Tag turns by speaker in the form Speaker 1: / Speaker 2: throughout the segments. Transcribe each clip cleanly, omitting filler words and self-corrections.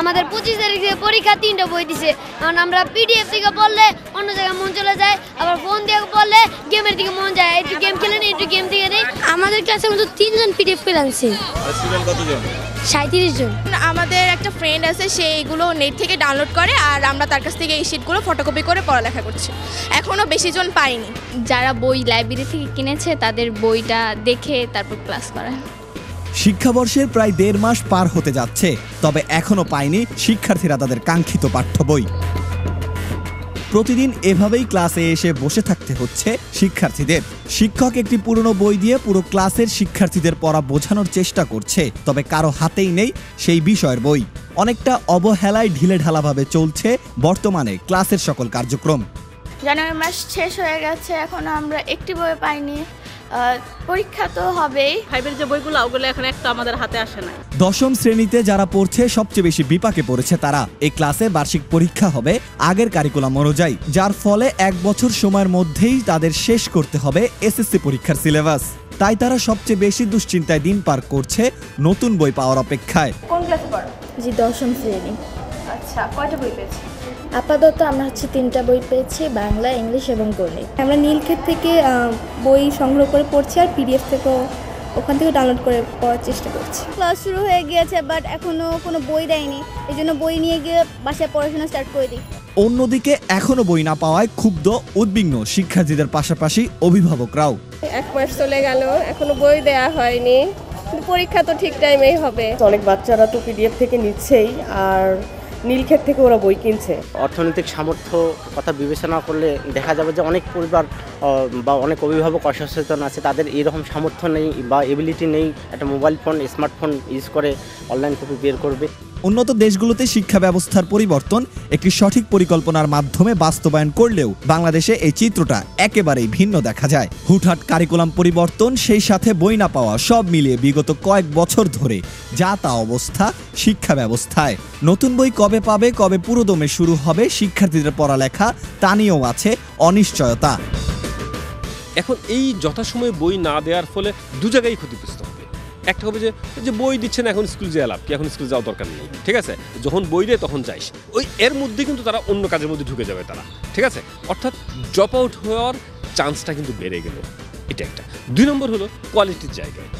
Speaker 1: আমাদের 25 তারিখ থেকে পরীক্ষা 3টা বই দিছে। কারণ আমরা পিডিএফ থেকে পড়লে অন্য জায়গায় মন চলে যায়, আবার ফোন দিয়ে পড়লে গেমের দিকে মন যায়। একটু গেম খেলে নিই, একটু গেম থেকে নেই। আমাদের ক্লাসে মতো 3 জন পিডিএফ করে আনছে।
Speaker 2: স্টুডেন্ট কতজন?
Speaker 1: 37 জন।
Speaker 3: আমাদের একটা ফ্রেন্ড আছে, সে এইগুলো নেট থেকে ডাউনলোড করে, আর আমরা তার কাছ থেকে এই শিটগুলো ফটোকপি করে পড়ালেখা করছি। এখনও বেশি জন পাইনি।
Speaker 4: যারা বই লাইব্রেরি থেকে কিনেছে তাদের বইটা দেখে তারপর ক্লাস করায়।
Speaker 5: শিক্ষাবর্ষের প্রায় 1.5 মাস পার হতে যাচ্ছে, তবে এখনো পায়নি শিক্ষার্থীরা তাদের কাঙ্ক্ষিত পাঠ্য বই। প্রতিদিন এভাবেই ক্লাসে এসে বসে থাকতে হচ্ছে শিক্ষার্থীদের। শিক্ষক একটি পুরনো বই দিয়ে পুরো ক্লাসের শিক্ষার্থীদের পড়া বোঝানোর চেষ্টা করছে, তবে কারো হাতেই নেই সেই বিষয়ের বই। অনেকটা অবহেলায় ঢিলেঢালাভাবে চলছে বর্তমানে ক্লাসের সকল কার্যক্রম।
Speaker 3: জানুয়ারি মাস শেষ হয়ে গেছে, এখনো আমরা একটি বই পাইনি। পরীক্ষা তো হবেই।
Speaker 6: 5-এর যে বইগুলো, ওগুলো এখন একটা আমাদের হাতে আসে না।
Speaker 5: 10ম শ্রেণীতে যারা পড়ছে সবচেয়ে বেশি বিপাকে পড়েছে তারা। এই ক্লাসে বার্ষিক পরীক্ষা হবে আগের কারিকুলাম অনুযায়ী, যার ফলে 1 বছর সময়ের মধ্যেই তাদের শেষ করতে হবে এসএসসি পরীক্ষার সিলেবাস। তাই তারা সবচেয়ে বেশি দুশ্চিন্তায় দিন পার করছে নতুন বই পাওয়ার অপেক্ষায়।
Speaker 3: কোন ক্লাসে পড়ো?
Speaker 7: জি, 10ম শ্রেণী।
Speaker 3: আচ্ছা, কয়টা বই পেয়েছি?
Speaker 7: আপাতত আমরা 3টা বই পেয়েছি, বাংলা, ইংলিশ এবং গণিত। আমরা নীলক্ষেত থেকে বই সংগ্রহ করে পড়ছি, আর পিডিএফ থেকেও ওখান থেকে ডাউনলোড করে পড়ার চেষ্টা করছি।
Speaker 8: ক্লাস শুরু হয়ে গিয়েছে, বাট এখনো কোনো বই দেয়নি, এই জন্য বই নিয়ে গিয়ে বাসায় পড়াশোনা স্টার্ট করে দিই।
Speaker 5: অন্যদিকে এখনো বই না পাওয়ায় ক্ষুব্ধ উদ্বিগ্ন শিক্ষার্থীদের পাশাপাশি অভিভাবকরাও।
Speaker 9: 1 মাস চলে গেল, এখনো বই দেয়া হয়নি, পরীক্ষা তো ঠিক টাইমেই হবে।
Speaker 10: অনেক বাচ্চারা তো পিডিএফ থেকে নিচ্ছেই, আর নীলক্ষেত থেকে ওরা বই কিনছে।
Speaker 11: অর্থনৈতিক সামর্থ্য কথা বিবেচনা করলে দেখা যাবে যে অনেক পরিবার বা অনেক অভিভাবক অসচেতন আছে, তাদের এইরকম সামর্থ্য নেই বা এবিলিটি নেই একটা মোবাইল ফোন, স্মার্টফোন ইউজ করে অনলাইন কপি বের করবে।
Speaker 5: উন্নত দেশগুলোতে শিক্ষা ব্যবস্থার পরিবর্তন একটি সঠিক পরিকল্পনার মাধ্যমে বাস্তবায়ন করলেও বাংলাদেশে এই চিত্রটা একেবারেই ভিন্ন দেখা যায়। হুটহাট কারিকুলাম পরিবর্তন, সেই সাথে বই না পাওয়া, সব মিলিয়ে বিগত কয়েক বছর ধরে যা তা অবস্থা শিক্ষা ব্যবস্থায়। নতুন বই কবে পাবে, কবে পুরোদমে শুরু হবে শিক্ষার্থীদের পড়ালেখা, তা নিয়েও আছে অনিশ্চয়তা।
Speaker 2: এখন এই যথাসময়ে বই না দেওয়ার ফলে দু জায়গায় ক্ষতিগ্রস্ত হবে। একটা হবে যে বই দিচ্ছে না, এখন স্কুল যাওয়া লাভ কি, এখন স্কুল যাওয়ার দরকার নেই, ঠিক আছে, যখন বই দেয় তখন যাইস, ওই এর মধ্যে কিন্তু তারা অন্য কাজের মধ্যে ঢুকে যাবে তারা, ঠিক আছে, অর্থাৎ ড্রপ আউট হওয়ার চান্সটা কিন্তু বেড়ে গেল। এটা একটা। 2 নম্বর হলো কোয়ালিটির জায়গায়।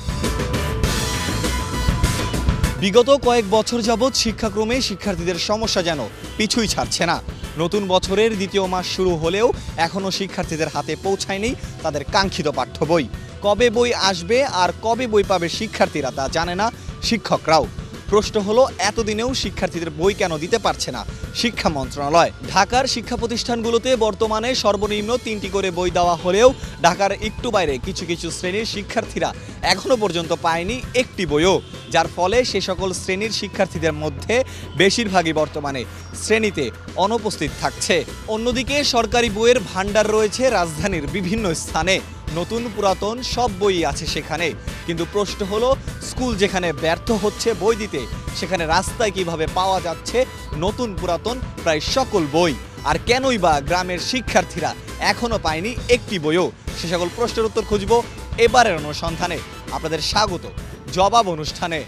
Speaker 5: বিগত কয়েক বছর যাবৎ শিক্ষাক্রমে শিক্ষার্থীদের সমস্যা যেন পিছুই ছাড়ছে না। নতুন বছরের 2য় মাস শুরু হলেও এখনও শিক্ষার্থীদের হাতে পৌঁছায়নি তাদের কাঙ্ক্ষিত পাঠ্য বই। কবে বই আসবে আর কবে বই পাবে শিক্ষার্থীরা তা জানে না শিক্ষকরাও। প্রশ্ন হলো, এতদিনেও শিক্ষার্থীদের বই কেন দিতে পারছে না শিক্ষা মন্ত্রণালয়? ঢাকার শিক্ষা প্রতিষ্ঠানগুলোতে বর্তমানে সর্বনিম্ন 3টি করে বই দেওয়া হলেও ঢাকার একটু বাইরে কিছু কিছু শ্রেণীর শিক্ষার্থীরা এখনো পর্যন্ত পায়নি একটি বইও, যার ফলে সে সকল শ্রেণীর শিক্ষার্থীদের মধ্যে বেশিরভাগই বর্তমানে শ্রেণীতে অনুপস্থিত থাকছে। অন্যদিকে সরকারি বইয়ের ভাণ্ডার রয়েছে রাজধানীর বিভিন্ন স্থানে, নতুন পুরাতন সব বই আছে সেখানে। কিন্তু প্রশ্ন হলো, স্কুল যেখানে ব্যর্থ হচ্ছে বই দিতে, সেখানে রাস্তায় কিভাবে পাওয়া যাচ্ছে নতুন পুরাতন প্রায় সকল বই? আর কেনই বা গ্রামের শিক্ষার্থীরা এখনো পায়নি একটি বইও? সে সকল প্রশ্নের উত্তর খুঁজব এবারের অনুসন্ধানে। আপনাদের স্বাগত জবাব অনুষ্ঠানে।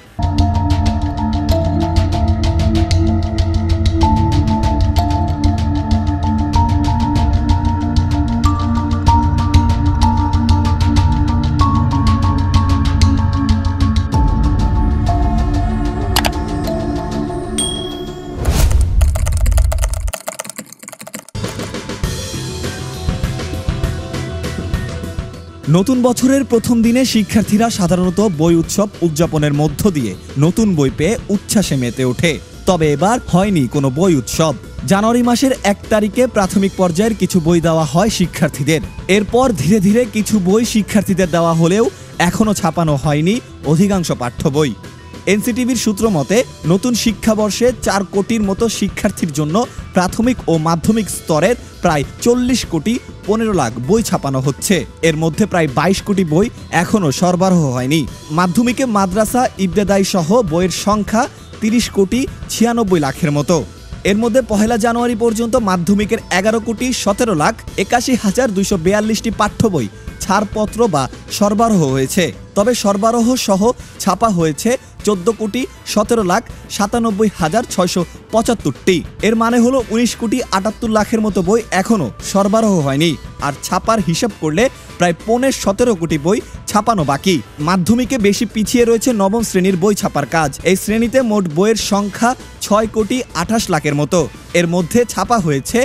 Speaker 5: নতুন বছরের প্রথম দিনে শিক্ষার্থীরা সাধারণত বই উৎসব উদযাপনের মধ্য দিয়ে নতুন বই পেয়ে উচ্ছ্বাসে মেতে ওঠে। তবে এবার হয়নি কোনো বই উৎসব। জানুয়ারি মাসের 1 তারিখে প্রাথমিক পর্যায়ের কিছু বই দেওয়া হয় শিক্ষার্থীদের। এরপর ধীরে ধীরে কিছু বই শিক্ষার্থীদের দেওয়া হলেও এখনো ছাপানো হয়নি অধিকাংশ পাঠ্য বই। এনসিটিভির সূত্র মতে, নতুন শিক্ষাবর্ষে 4 কোটির মতো শিক্ষার্থীর জন্য প্রাথমিক ও মাধ্যমিক স্তরের প্রায় 40 কোটি 15 লাখ বই ছাপানো হচ্ছে। এর মধ্যে প্রায় 22 কোটি বই এখনও সরবরাহ হয়নি। মাধ্যমিকে মাদ্রাসা, ইবতেদায়ী সহ বইয়ের সংখ্যা 30 কোটি 96 লাখের মতো। এর মধ্যে 1 জানুয়ারি পর্যন্ত মাধ্যমিকের 11 কোটি 17 লাখ 81,242টি পাঠ্য বই ছাড়পত্র বা সরবরাহ হয়েছে। তবে সরবরাহ সহ ছাপা হয়েছে 14,97,97,675টি। এর মানে হলো 19,78,00,000 মতো বই এখনো সরবরাহ হয়নি। আর ছাপার হিসাব করলে প্রায় 17.5 কোটি বই ছাপানো বাকি। মাধ্যমিকে বেশি পিছিয়ে রয়েছে নবম শ্রেণীর বই ছাপার কাজ। এই শ্রেণীতে মোট বইয়ের সংখ্যা 6,28,00,000 মতো। এর মধ্যে ছাপা হয়েছে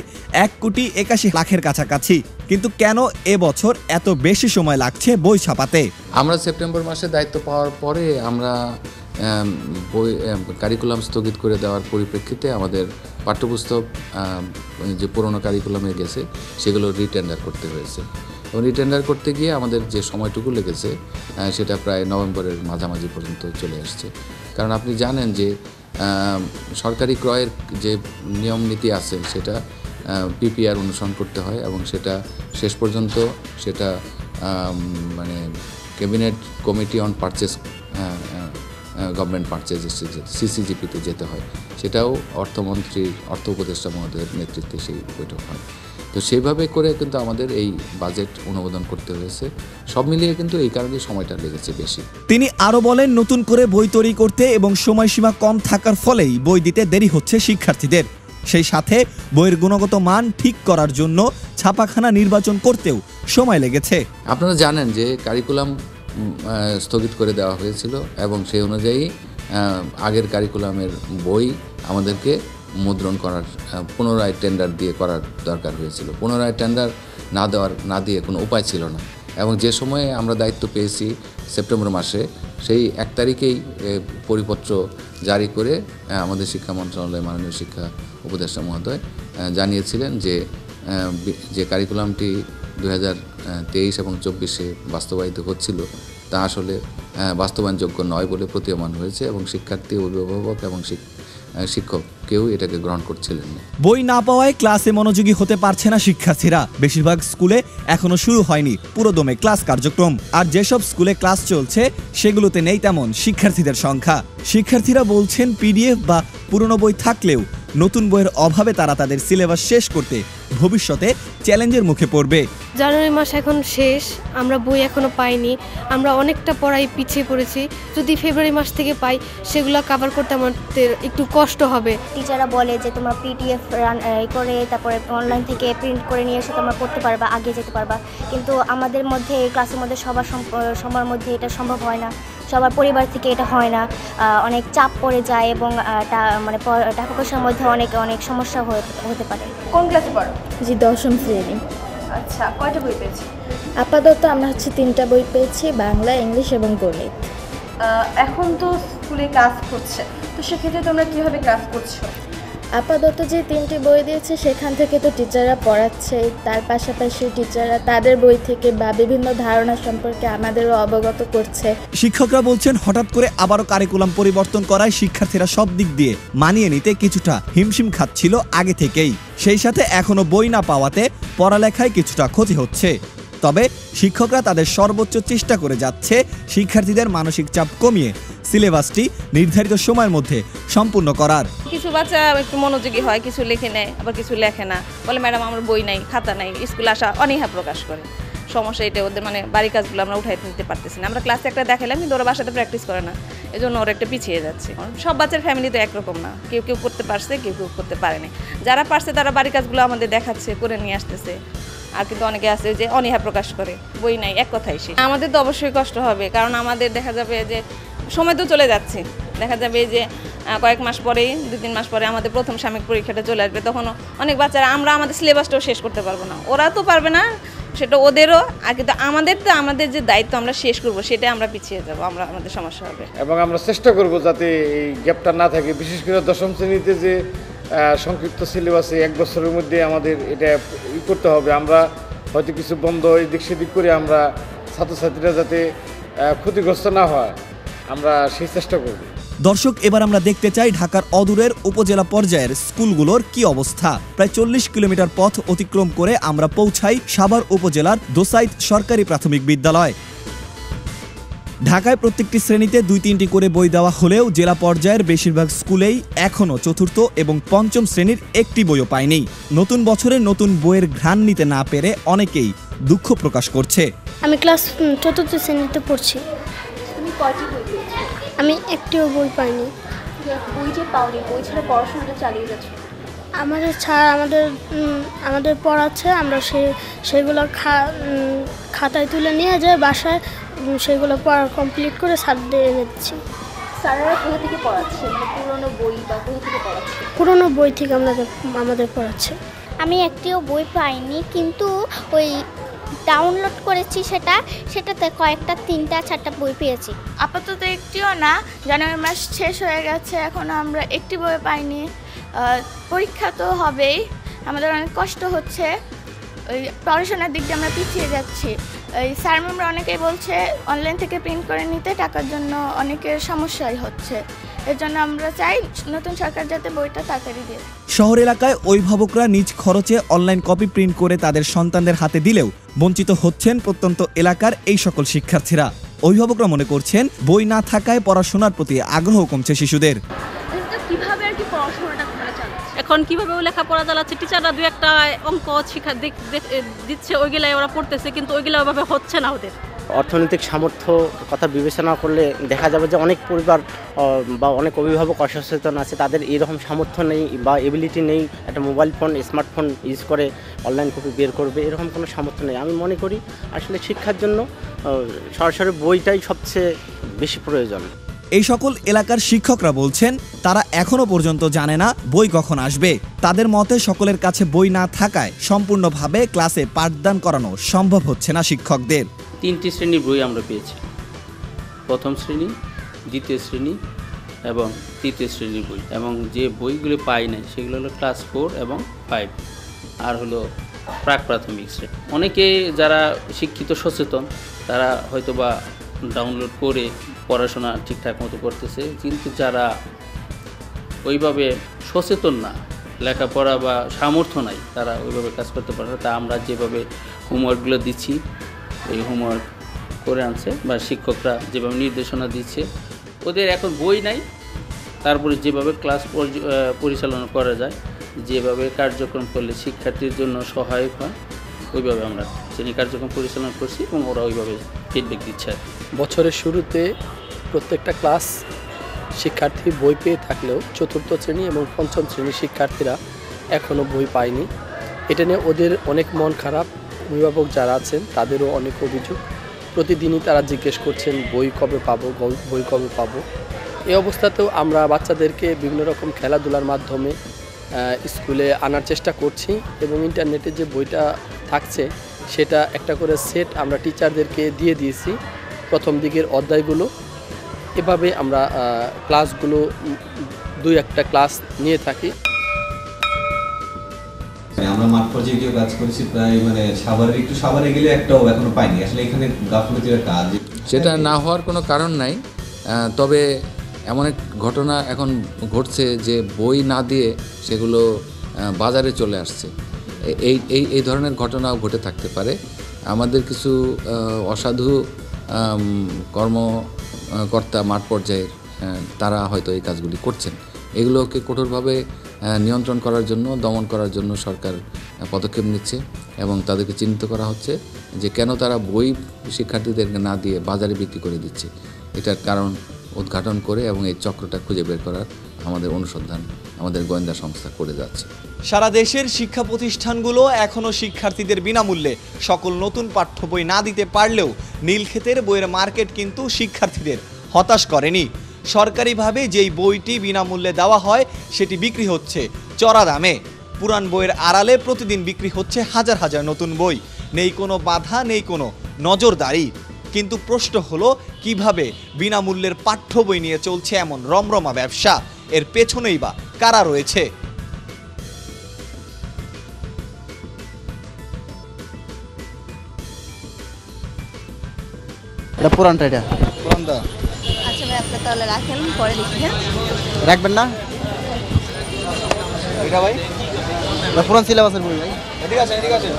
Speaker 5: 1,81,00,000 কাছাকাছি। কিন্তু কেন এবছর এত বেশি সময় লাগছে বই ছাপাতে?
Speaker 12: আমরা সেপ্টেম্বর মাসে দায়িত্ব পাওয়ার পরে আমরা বই কারিকুলাম স্থগিত করে দেওয়ার পরিপ্রেক্ষিতে আমাদের পাঠ্যপুস্তক যে পুরনো কারিকুলামে গেছে সেগুলো রিটেন্ডার করতে হয়েছে। এবং রিটেন্ডার করতে গিয়ে আমাদের যে সময়টুকু লেগেছে সেটা প্রায় নভেম্বরের মাঝামাঝি পর্যন্ত চলে আসছে। কারণ আপনি জানেন যে সরকারি ক্রয়ের যে নিয়ম নীতি আছে সেটা পিপিআর অনুসরণ করতে হয় এবং সেটা শেষ পর্যন্ত সেটা মানে cabinet committee on purchase government purchase সিসিজিপিতে যেতে হয়। সেটাও অর্থমন্ত্রীর অর্থ উপদেষ্টা মহোদয়ের নেতৃত্বে সেই বৈঠক হয়। তো সেইভাবে করে কিন্তু আমাদের এই বাজেট অনুমোদন করতে হয়েছে। সব মিলিয়ে কিন্তু এই কারণে সময়টা লেগেছে বেশি।
Speaker 5: তিনি আরও বলেন, নতুন করে বই তৈরি করতে এবং সময়সীমা কম থাকার ফলেই বই দিতে দেরি হচ্ছে শিক্ষার্থীদের। সেই সাথে বইয়ের গুণগত মান ঠিক করার জন্য ছাপাখানা নির্বাচন করতেও সময় লেগেছে।
Speaker 12: আপনারা জানেন যে কারিকুলাম স্থগিত করে দেওয়া হয়েছিল এবং সেই অনুযায়ী আগের কারিকুলামের বই আমাদেরকে মুদ্রণ করার পুনরায় টেন্ডার দিয়ে করার দরকার হয়েছিল। পুনরায় টেন্ডার না দিয়ে কোনো উপায় ছিল না। এবং যে সময়ে আমরা দায়িত্ব পেয়েছি সেপ্টেম্বর মাসে, সেই 1 তারিখেই পরিপত্র জারি করে আমাদের শিক্ষা মন্ত্রণালয় মাননীয় শিক্ষা উপদেষ্টা মহোদয় জানিয়েছিলেন যে কারিকুলামটি 2023 এবং 24-এ বাস্তবায়িত হচ্ছিল তা আসলে বাস্তবায়নযোগ্য নয় বলে প্রতীয়মান হয়েছে এবং শিক্ষার্থী, অভিভাবক এবং শিক্ষক কেউ এটাকে গ্রহণ করছিলেন না।
Speaker 5: বই না পাওয়ায় ক্লাসে মনোযোগী হতে পারছে না শিক্ষার্থীরা। বেশিরভাগ স্কুলে এখনো শুরু হয়নি পুরোদমে ক্লাস কার্যক্রম। আর যেসব স্কুলে ক্লাস চলছে সেগুলোতে নেই তেমন শিক্ষার্থীদের সংখ্যা। শিক্ষার্থীরা বলছেন পিডিএফ বা পুরনো বই থাকলেও নতুন বইয়ের অভাবে তারা তাদের সিলেবাস শেষ করতে ভবিষ্যতে চ্যালেঞ্জের মুখে পড়বে।
Speaker 9: জানুয়ারি মাস এখন শেষ, আমরা বই এখনো পাইনি। আমরা অনেকটা পড়াই পিছিয়ে পড়েছি। যদি ফেব্রুয়ারি মাস থেকে পাই সেগুলো কভার করতে আমাদের একটু কষ্ট হবে।
Speaker 8: টিচাররা বলে যে তোমরা পিডিএফ রান করে তারপরে অনলাইন থেকে প্রিন্ট করে নিয়ে এসে তোমরা পড়তে পারবা, আগে যেতে পারবা। কিন্তু আমাদের মধ্যে ক্লাসের মধ্যে সবার মধ্যে এটা সম্ভব হয় না। সবার পরিবার থেকে এটা হয় না। অনেক চাপ পড়ে যায় এবং মানে টাকা পয়সার মধ্যে অনেক সমস্যা হতে পারে।
Speaker 7: কোন ক্লাসে পড়ো? জি, 10ম শ্রেণী।
Speaker 9: আচ্ছা, কয়টা বই পেয়েছি?
Speaker 7: আপাতত আমরা 3টা বই পেয়েছি, বাংলা, ইংলিশ এবং গণিত।
Speaker 9: এখন তো স্কুলে ক্লাস হচ্ছে, তো সেক্ষেত্রে তোমরা কীভাবে ক্লাস করছো?
Speaker 7: আপাতত যে 3টি বই দিয়েছে সেখান থেকে তো টিচাররা পড়াচ্ছে, তার পাশাপাশি টিচাররা তাদের বই থেকে বা বিভিন্ন ধারণা সম্পর্কে আমাদেরও অবগত করছে।
Speaker 5: শিক্ষকরা বলছেন হঠাৎ করে আবারও কারিকুলাম পরিবর্তন করায় শিক্ষার্থীরা সব দিক দিয়ে মানিয়ে নিতে কিছুটা হিমশিম খাচ্ছিল আগে থেকেই। সেই সাথে এখনো বই না পাওয়াতে পড়ালেখায় কিছুটা ক্ষতি হচ্ছে। তবে শিক্ষকরা তাদের সর্বোচ্চ চেষ্টা করে যাচ্ছে শিক্ষার্থীদের মানসিক চাপ কমিয়ে সিলেবাসটি নির্ধারিত সময়ের মধ্যে সম্পূর্ণ করার।
Speaker 6: কিছু বাচ্চা একটু মনোযোগী হয়, কিছু লেখে নেয়, আবার কিছু লেখে না, বলে ম্যাডাম আমার বই নাই, খাতা নাই, স্কুলে আসা অনীহা প্রকাশ করে। সমস্যা এটা, ওদের মানে বাড়ির কাজগুলো আমরা উঠাই নিতে পারতেছি না। আমরা ক্লাসে একটা দেখালাম কিন্তু ওরা বাসাতে প্র্যাকটিস করে না, এই জন্য ওরা একটা পিছিয়ে যাচ্ছে। সব বাচ্চার ফ্যামিলি তো একরকম না, কেউ কেউ করতে পারছে, কেউ কেউ করতে পারেনি। যারা পারছে তারা বাড়ির কাজগুলো আমাদের দেখাচ্ছে, করে নিয়ে আসতেছে। আর কিন্তু অনেকে আছে যে অনীহা প্রকাশ করে, বই নাই, এক কথাই শেষ। আমাদের তো অবশ্যই কষ্ট হবে, কারণ আমাদের দেখা যাবে যে সময় তো চলে যাচ্ছে। দেখা যাবে যে কয়েক মাস পরেই, 2-3 মাস পরে আমাদের প্রথম সাময়িক পরীক্ষাটা চলে আসবে। তখন অনেক বাচ্চারা আমরা আমাদের সিলেবাসটাও শেষ করতে পারবো না, ওরা তো পারবে না, সেটা ওদেরও। আর কিন্তু আমাদের যে দায়িত্ব আমরা শেষ করব সেটা আমরা পিছিয়ে যাব, আমাদের সমস্যা হবে।
Speaker 13: এবং আমরা চেষ্টা করব যাতে এই গ্যাপটা না থাকে। বিশেষ করে 10ম শ্রেণীতে যে সংক্ষিপ্ত সিলেবাসে 1 বছরের মধ্যে আমাদের এটা করতে হবে। আমরা হয়তো কিছু বন্ধ এদিক সেদিক করে আমরা ছাত্রছাত্রীরা যাতে ক্ষতিগ্রস্ত না হয়, আমরা সেই চেষ্টা করব।
Speaker 5: দর্শক, এবার আমরা দেখতে চাই ঢাকার অদূরের উপজেলা পর্যায়ের স্কুলগুলোর কি অবস্থা। প্রায় 40 কিলোমিটার পথ অতিক্রম করে আমরা পৌঁছাই সাভার উপজেলার দোসাইদ সরকারি প্রাথমিক বিদ্যালয়। ঢাকায় প্রত্যেকটি শ্রেণীতে 2-3টি করে বই দেওয়া হলেও জেলা পর্যায়ের বেশিরভাগ স্কুলেই এখনও 4র্থ এবং 5ম শ্রেণীর একটি বইও পায়নি। নতুন বছরে নতুন বইয়ের ঘ্রাণ নিতে না পেরে অনেকেই দুঃখ প্রকাশ করছে।
Speaker 14: আমি ক্লাস 4th শ্রেণীতে পড়ছি।
Speaker 15: তুমি কয়টি বই পেয়েছো?
Speaker 14: আমি একটিও বই পাইনি।
Speaker 15: বই যে পাওনি, বই ছাড়া পড়াশোনাটা চালিয়ে যাচ্ছ?
Speaker 14: আমাদের পড়াচ্ছে, আমরা সেগুলো খাতায় তুলে নিয়ে যাই বাসায়, সেগুলো পড়া কমপ্লিট করে স্যার দিয়ে এনে দিচ্ছি।
Speaker 15: স্যারেরা কোথা থেকে পড়াচ্ছে? পুরনো বই বা কোথা থেকে পড়াচ্ছে?
Speaker 14: পুরনো বই থেকে আমাদের পড়াচ্ছে।
Speaker 8: আমি একটিও বই পাইনি, কিন্তু ওই ডাউনলোড করেছি সেটাতে কয়েকটা 3টা 4টা বই পেয়েছি।
Speaker 3: আপাতত একটিও না, জানুয়ারি মাস শেষ হয়ে গেছে, এখনও আমরা একটি বই পাইনি। পরীক্ষা তো হবেই, আমাদের অনেক কষ্ট হচ্ছে, ওই পড়াশোনার দিক দিয়ে আমরা পিছিয়ে যাচ্ছি। এই স্যার ম্যামরা অনেকেই বলছে অনলাইন থেকে প্রিন্ট করে নিতে, টাকার জন্য অনেকের সমস্যাই হচ্ছে। এর জন্য আমরা চাই নতুন সরকার যাতে বইটা তাড়াতাড়ি দিয়ে।
Speaker 5: শহর এলাকায় অভিভাবকরা নিজ খরচে অনলাইন কপি প্রিন্ট করে তাদের সন্তানদের হাতে দিলেও বঞ্চিত হচ্ছেন প্রত্যন্ত এলাকার এই সকল শিক্ষার্থীরা। অভিভাবকরা মনে করছেন বই না থাকায় পড়াশোনার প্রতি আগ্রহ কমছে শিশুদের।
Speaker 15: কিভাবে আর কি পড়াশোনাটা চালাচ্ছে?
Speaker 16: এখন কিভাবে লেখাপড়া চালাচ্ছে, টিচাররা 2-1টা অঙ্ক শিক্ষা দিচ্ছে, ওইগুলাই ওরা পড়তেছে, কিন্তু ওইগুলা ওইভাবে হচ্ছে না ওদের।
Speaker 11: অর্থনৈতিক সামর্থ্য কথা বিবেচনা করলে দেখা যাবে যে অনেক পরিবার বা অনেক অভিভাবক অসচেতন আছে, তাদের এরকম সামর্থ্য নেই বা এবিলিটি নেই, একটা মোবাইল ফোন স্মার্টফোন ইউজ করে অনলাইন কপি বের করবে, এরকম কোনো সামর্থ্য নেই। আমি মনে করি আসলে শিক্ষার জন্য সরাসরি বইটাই সবচেয়ে বেশি প্রয়োজন।
Speaker 5: এই সকল এলাকার শিক্ষকরা বলছেন তারা এখনো পর্যন্ত জানে না বই কখন আসবে। তাদের মতে সকলের কাছে বই না থাকায় সম্পূর্ণভাবে ক্লাসে পাঠদান করানো সম্ভব হচ্ছে না শিক্ষকদের।
Speaker 17: 3টি শ্রেণীর বই আমরা পেয়েছি, প্রথম শ্রেণী, দ্বিতীয় শ্রেণী এবং তৃতীয় শ্রেণীর বই, এবং যে বইগুলো পাই নাই সেগুলো হলো ক্লাস 4 এবং 5 আর হলো প্রাক প্রাথমিক শ্রেণী। অনেকে যারা শিক্ষিত সচেতন তারা হয়তো বা ডাউনলোড করে পড়াশোনা ঠিকঠাক মতো করতেছে, কিন্তু যারা ওইভাবে সচেতন না, লেখাপড়া বা সামর্থ্য নাই, তারা ওইভাবে কাজ করতে পারে না। তা আমরা যেভাবে হোমওয়ার্কগুলো দিচ্ছি, এই হোমওয়ার্ক করে আনছে বা শিক্ষকরা যেভাবে নির্দেশনা দিচ্ছে, ওদের এখন বই নাই, তারপরে যেভাবে ক্লাস পরিচালনা করা যায়, যেভাবে কার্যক্রম করলে শিক্ষার্থীর জন্য সহায়ক হয়, ওইভাবে আমরা শ্রেণী কার্যক্রম পরিচালনা করছি এবং ওরা ওইভাবে ফিডব্যাক দিচ্ছে।
Speaker 18: বছরের শুরুতে প্রত্যেকটা ক্লাস শিক্ষার্থী বই পেয়ে থাকলেও 4র্থ শ্রেণী এবং 5ম শ্রেণীর শিক্ষার্থীরা এখনও বই পায়নি। এটা নিয়ে ওদের অনেক মন খারাপ। অভিভাবক যারা আছেন তাদেরও অনেক অভিযোগ, প্রতিদিনই তারা জিজ্ঞেস করছেন বই কবে পাবো, বই কবে পাবো। এই অবস্থাতেও আমরা বাচ্চাদেরকে বিভিন্ন রকম খেলাধুলার মাধ্যমে স্কুলে আনার চেষ্টা করছি এবং ইন্টারনেটে যে বইটা থাকছে সেটা একটা করে সেট আমরা টিচারদেরকে দিয়ে দিয়েছি, প্রথম দিকের অধ্যায়গুলো। এভাবে আমরা ক্লাসগুলো 2-1টা ক্লাস নিয়ে থাকি।
Speaker 19: আমরা মাঠ পর্যায়ে গিয়ে কাজ করেছি প্রায় সাভারে গেলে একটাও এখনো পাইনি। আসলে এখানে গাফলতির কাজ,
Speaker 12: সেটা না হওয়ার কোনো কারণ নাই। তবে এমন এক ঘটনা এখন ঘটছে যে বই না দিয়ে সেগুলো বাজারে চলে আসছে। এই ধরনের ঘটনাও ঘটে থাকতে পারে। আমাদের কিছু অসাধু কর্মকর্তা মাঠ পর্যায়ের তারা হয়তো এই কাজগুলি করছেন। এগুলোকে কঠোরভাবে নিয়ন্ত্রণ করার জন্য, দমন করার জন্য সরকার পদক্ষেপ নিচ্ছে এবং তাদেরকে চিহ্নিত করা হচ্ছে যে কেন তারা বই শিক্ষার্থীদেরকে না দিয়ে বাজারে বিক্রি করে দিচ্ছে। এটার কারণ উদ্ঘাটন করে এবং এই চক্রটা খুঁজে বের করার আমাদের অনুসন্ধান আমাদের গোয়েন্দা সংস্থা করে যাচ্ছে।
Speaker 5: সারা দেশের শিক্ষা প্রতিষ্ঠানগুলো এখনও শিক্ষার্থীদের বিনামূল্যে সকল নতুন পাঠ্য বই না দিতে পারলেও নীলক্ষেতের বইয়ের মার্কেট কিন্তু শিক্ষার্থীদের হতাশ করেনি। সরকারিভাবে যেই বইটি বিনামূল্যে দেওয়া হয় সেটি বিক্রি হচ্ছে চড়া দামে। পুরান বইয়ের আড়ালে প্রতিদিন বিক্রি হচ্ছে হাজার হাজার নতুন বই। নেই কোনো বাধা, নেই কোনো নজরদারি। কিন্তু প্রশ্ন হলো কিভাবে বিনামূল্যের পাঠ্য বই নিয়ে চলছে এমন রমরমা ব্যবসা? এর পেছনেই বা কারা রয়েছে?
Speaker 20: এটা পুরানটা, এটা
Speaker 5: পুরানটা।
Speaker 3: আচ্ছা ভাই, আপনি তাহলে রাখেন, পরে দেখি। হ্যাঁ,
Speaker 20: রাখবেন না?
Speaker 5: এটা ভাই
Speaker 20: এটা পুরান সিলেবাসের বই ভাই।
Speaker 5: এদিকে আছে, এদিকে আছে।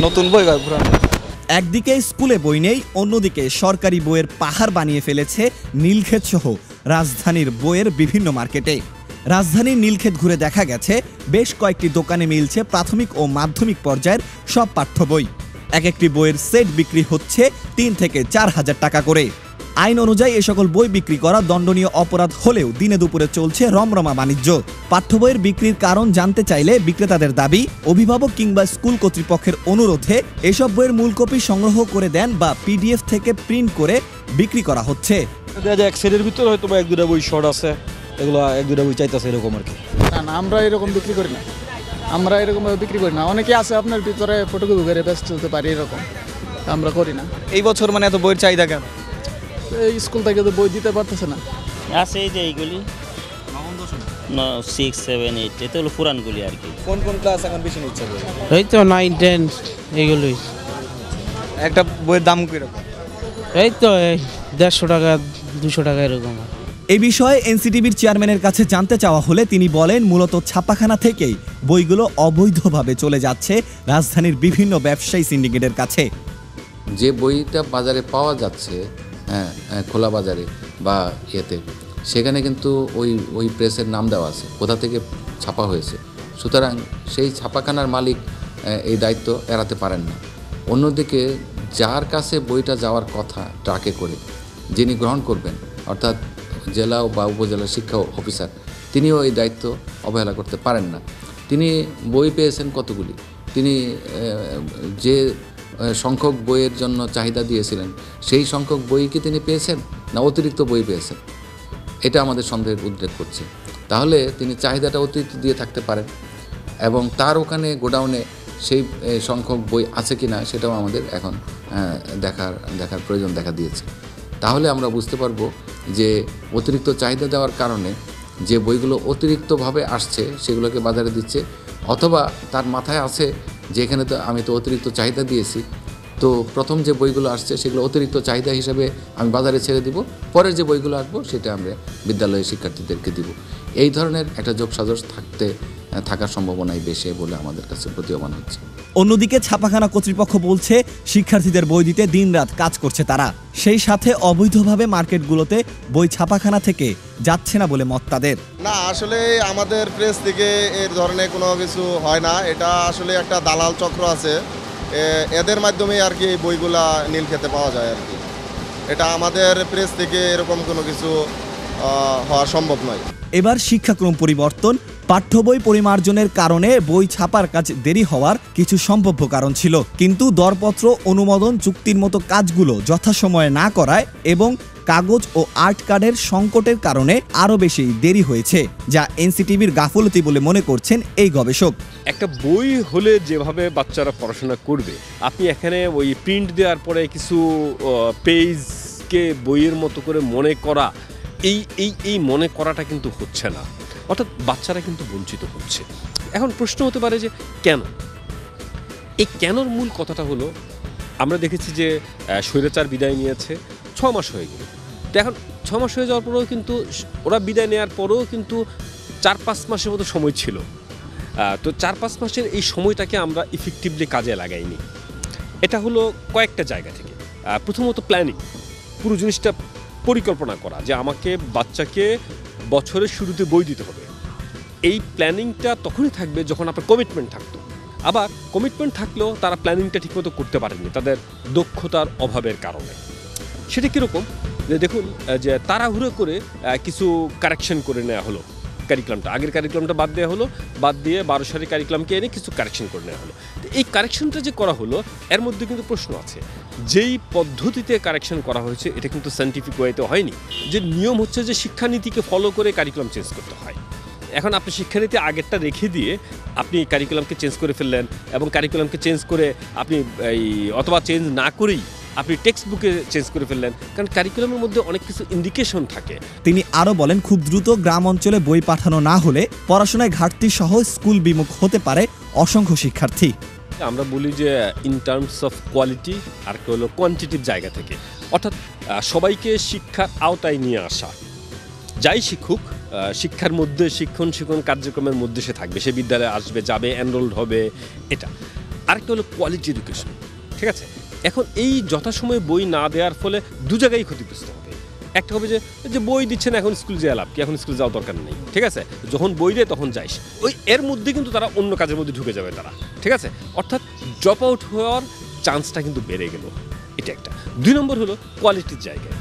Speaker 5: নতুন বই ভাই, পুরান। একদিকে স্কুলে বই নেই, অন্যদিকে সরকারি বইয়ের পাহাড় বানিয়ে ফেলেছে নীলক্ষেত সহ রাজধানীর বইয়ের বিভিন্ন মার্কেটে। রাজধানীর নীলক্ষেত ঘুরে দেখা গেছে বেশ কয়েকটি দোকানে মিলছে প্রাথমিক ও মাধ্যমিক পর্যায়ের সব পাঠ্য বই। এক একটি বইয়ের সেট বিক্রি হচ্ছে ৩ থেকে ৪ হাজার টাকা করে। আইন অনুযায়ী এ সকল বই বিক্রি করা দণ্ডনীয় অপরাধ হলেও দিনে দুপুরে চলছে রমরমা বাণিজ্য। পাঠ্য বইয়ের বিক্রির কারণ জানতে চাইলে বিক্রেতাদের দাবি, অভিভাবক কিংবা স্কুল কর্তৃপক্ষের অনুরোধে এসব বইয়ের মূল কপি সংগ্রহ করে দেন বা পিডিএফ থেকে প্রিন্ট করে বিক্রি করা হচ্ছে।
Speaker 21: এক সেটের ভিতরে হয়তো এক দুটা বই শর্ট আছে, এগুলো এক দুটা বই চাইতেছে এরকম আর কি।
Speaker 22: না আমরা এরকম বিক্রি করি না, আমরা এরকম বিক্রি করি না। অনেকে আছে আপনার ভিতরে ফটোকপি করে ব্যস্ত হতে পারি, এরকম আমরা করি না।
Speaker 5: এই বছর মানে এত বইয়ের চাহিদা কেন?
Speaker 22: এই স্কুল থেকে তো বই দিতে পারতেছে না।
Speaker 23: আছে এই যে এইগুলি 6, 7, 8 এটা হলো পুরানগুলি আর কি।
Speaker 5: কোন কোন ক্লাস এখন বেশি নিচ্ছে?
Speaker 23: এই তো 9, 10 এইগুলোই।
Speaker 5: একটা বইয়ের দাম কিরকম?
Speaker 23: এই তো 150 টাকা 200 টাকা এরকম।
Speaker 5: এই বিষয়ে এনসিটিভির চেয়ারম্যানের কাছে জানতে চাওয়া হলে তিনি বলেন, মূলত ছাপাখানা থেকেই বইগুলো অবৈধভাবে চলে যাচ্ছে রাজধানীর বিভিন্ন ব্যবসায়ী সিন্ডিকেটের কাছে।
Speaker 12: যে বইটা বাজারে পাওয়া যাচ্ছে খোলা বাজারে বা ইয়েতে, সেখানে কিন্তু ওই প্রেসের নাম দেওয়া আছে, কোথা থেকে ছাপা হয়েছে। সুতরাং সেই ছাপাখানার মালিক এই দায়িত্ব এড়াতে পারেন না। অন্যদিকে যার কাছে বইটা যাওয়ার কথা ট্রাকে করে, যিনি গ্রহণ করবেন অর্থাৎ জেলা বা উপজেলা শিক্ষা অফিসার, তিনিও এই দায়িত্ব অবহেলা করতে পারেন না। তিনি বই পেয়েছেন কতগুলি, তিনি যে সংখ্যক বইয়ের জন্য চাহিদা দিয়েছিলেন সেই সংখ্যক বই কি তিনি পেয়েছেন না অতিরিক্ত বই পেয়েছেন, এটা আমাদের সন্দেহের উদ্রেক করছে। তাহলে তিনি চাহিদাটা অতিরিক্ত দিয়ে থাকতে পারেন এবং তার ওখানে গোডাউনে সেই সংখ্যক বই আছে কি না সেটাও আমাদের এখন দেখার প্রয়োজন দেখা দিয়েছে। তাহলে আমরা বুঝতে পারবো যে অতিরিক্ত চাহিদা দেওয়ার কারণে যে বইগুলো অতিরিক্তভাবে আসছে সেগুলোকে বাজারে দিচ্ছে, অথবা তার মাথায় আছে যে এখানে তো আমি তো অতিরিক্ত চাহিদা দিয়েছি, তো প্রথম যে বইগুলো আসছে সেগুলো অতিরিক্ত চাহিদা হিসাবে আমি বাজারে ছেড়ে দিব, পরের যে বইগুলো আসবো সেটা আমরা বিদ্যালয়ের শিক্ষার্থীদেরকে দিব। এই ধরনের একটা যোগসাজশ থাকার সম্ভাবনাই বেশি বলে আমাদের কাছে প্রতীয়মান হচ্ছে।
Speaker 5: অন্যদিকে ছাপাখানা কর্তৃপক্ষ বলছে শিক্ষার্থীদের বই দিতে দিনরাত কাজ করছে তারা। সেই সাথে অবৈধভাবে মার্কেটগুলোতে বই ছাপাখানা থেকে যাচ্ছে না বলে মত তাদের।
Speaker 24: না, আসলে আমাদের প্রেস থেকে এর ধরনের কোনো কিছু হয় না। এটা আসলে একটা দালাল চক্র আছে, এদের মাধ্যমে আর কি বইগুলা নীলক্ষেতে পাওয়া যায় আর কি। এটা আমাদের প্রেস থেকে এরকম কোনো কিছু হওয়া সম্ভব নয়।
Speaker 5: এবার শিক্ষাক্রম পরিবর্তন, পাঠ্য বই পরিমার্জনের কারণে বই ছাপার কাজ দেরি হওয়ার কিছু সম্ভাব্য কারণ ছিল, কিন্তু দরপত্র অনুমোদন চুক্তির মতো কাজগুলো যথাসময়ে না করায় এবং কাগজ ও আর্ট কার্ডের সংকটের কারণে আরও বেশি দেরি হয়েছে, যা এনসিটিভির গাফলতি বলে মনে করছেন এই গবেষক।
Speaker 2: একটা বই হলে যেভাবে বাচ্চারা পড়াশোনা করবে, আপনি এখানে ওই প্রিন্ট দেওয়ার পরে কিছু পেজকে বইয়ের মতো করে মনে করা, এই মনে করাটা কিন্তু হচ্ছে না, অর্থাৎ বাচ্চারা কিন্তু বঞ্চিত হচ্ছে। এখন প্রশ্ন হতে পারে যে কেন? এই কেনর মূল কথাটা হলো, আমরা দেখেছি যে স্বৈরাচার বিদায় নিয়েছে, 6 মাস হয়ে গেল। তো এখন 6 মাস হয়ে যাওয়ার পরেও কিন্তু ওরা বিদায় নেওয়ার পরেও কিন্তু 4-5 মাসের মতো সময় ছিল। তো 4-5 মাসের এই সময়টাকে আমরা ইফেক্টিভলি কাজে লাগাইনি। এটা হলো কয়েকটা জায়গা থেকে। প্রথমত প্ল্যানিং, পুরো জিনিসটা পরিকল্পনা করা যে আমাকে বাচ্চাকে বছরের শুরুতে বই দিতে হবে। এই প্ল্যানিংটা তখনই থাকবে যখন আপনার কমিটমেন্ট থাকতো। আবার কমিটমেন্ট থাকলেও তারা প্ল্যানিংটা ঠিকমতো করতে পারেনি তাদের দক্ষতার অভাবের কারণে। সেটা কীরকম? যে দেখুন, যে তাড়াহুড়ো করে কিছু কারেকশন করে নেওয়া হলো কারিকুলামটা, আগের কারিকুলামটা বাদ দেওয়া হলো, বাদ দিয়ে 12 সালের কারিকুলামকে এনে কিছু কারেকশন করে নেওয়া হলো। তো এই কারেকশনটা যে করা হলো, এর মধ্যে কিন্তু প্রশ্ন আছে। যেই পদ্ধতিতে কারেকশন করা হয়েছে এটা কিন্তু সায়েন্টিফিক ওয়েতে হয়নি। যে নিয়ম হচ্ছে যে শিক্ষানীতিকে ফলো করে কারিকুলাম চেঞ্জ করতে হয়। এখন আপনি শিক্ষানীতি আগেরটা রেখে দিয়ে আপনি কারিকুলামকে চেঞ্জ করে ফেললেন, এবং কারিকুলামকে চেঞ্জ করে আপনি অথবা চেঞ্জ না করেই আপনি টেক্সট বুকে চেঞ্জ করে ফেললেন, কারণ কারিকুলামের মধ্যে অনেক কিছু ইন্ডিকেশন থাকে।
Speaker 5: তিনি আরও বলেন, খুব দ্রুত গ্রাম অঞ্চলে বই পাঠানো না হলে পড়াশোনায় ঘাটতি সহ স্কুল বিমুখ হতে পারে অসংখ্য শিক্ষার্থী।
Speaker 2: আমরা বলি যে ইন টার্মস অফ কোয়ালিটি আর হলো কোয়ান্টিটিভ জায়গা থেকে, অর্থাৎ সবাইকে শিক্ষার আওতায় নিয়ে আসা। যাই শিক্ষক শিক্ষার মধ্যে শিক্ষণ কার্যক্রমের মধ্যে সে থাকবে, সে বিদ্যালয়ে আসবে, যাবে, এনরোলড হবে, এটা। আরেকটা হলো কোয়ালিটি এডুকেশন, ঠিক আছে? এখন এই যথাসময়ে বই না দেওয়ার ফলে দু জায়গায় ক্ষতিগ্রস্ত হবে। একটা হবে যে বই দিচ্ছেন এখন স্কুল যে লাভ কি, এখন স্কুল যাওয়ার দরকার নেই, ঠিক আছে, যখন বই দেয় তখন যাইস, ওই এর মধ্যে কিন্তু তারা অন্য কাজের মধ্যে ঢুকে যাবে তারা, ঠিক আছে, অর্থাৎ ড্রপ আউট হওয়ার চান্সটা কিন্তু বেড়ে গেল, এটা একটা। 2 নম্বর হলো কোয়ালিটির জায়গায়।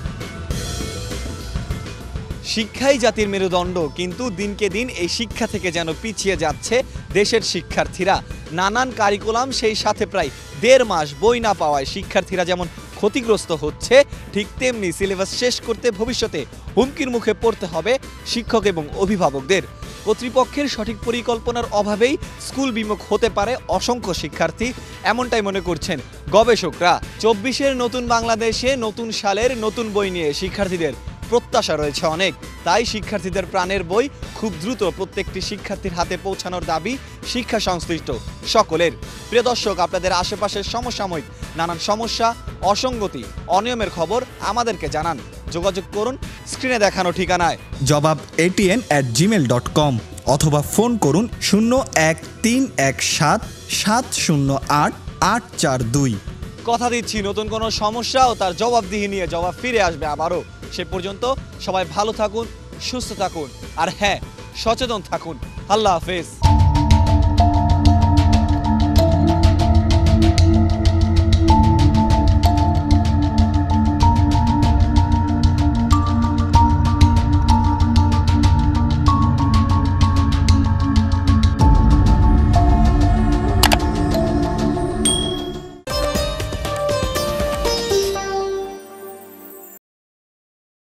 Speaker 5: শিক্ষাই জাতির মেরুদণ্ড, কিন্তু দিনকে দিন এই শিক্ষা থেকে যেন পিছিয়ে যাচ্ছে দেশের শিক্ষার্থীরা। নানান কারিকুলাম, সেই সাথে প্রায় 1.5 মাস বই না পাওয়ায় শিক্ষার্থীরা যেমন ক্ষতিগ্রস্ত হচ্ছে, ঠিক তেমনি সিলেবাস শেষ করতে ভবিষ্যতে হুমকির মুখে পড়তে হবে শিক্ষক এবং অভিভাবকদের। কর্তৃপক্ষের সঠিক পরিকল্পনার অভাবেই স্কুল বিমুখ হতে পারে অসংখ্য শিক্ষার্থী, এমনটাই মনে করছেন গবেষকরা। 24-এর নতুন বাংলাদেশে নতুন সালের নতুন বই নিয়ে শিক্ষার্থীদের প্রত্যাশা রয়েছে অনেক, তাই শিক্ষার্থীদের প্রাণের বই খুব দ্রুত প্রত্যেকটি শিক্ষার্থীর হাতে পৌঁছানোর দাবি শিক্ষা সংশ্লিষ্ট সকলের। প্রিয় দর্শক, আপনাদের আশেপাশের সমসাময়িক নানান সমস্যা, অসঙ্গতি, অনিয়মের খবর আমাদেরকে জানান। যোগাযোগ করুন স্ক্রিনে দেখানো ঠিকানায়
Speaker 1: jawab@gmail.com অথবা ফোন করুন 01317708
Speaker 5: কথা দিচ্ছি, নতুন কোনো সমস্যা ও তার জবাবদিহি নিয়ে জবাব ফিরে আসবে আবারও। সে পর্যন্ত সবাই ভালো থাকুন, সুস্থ থাকুন, আর হ্যাঁ, সচেতন থাকুন। আল্লাহ হাফেজ।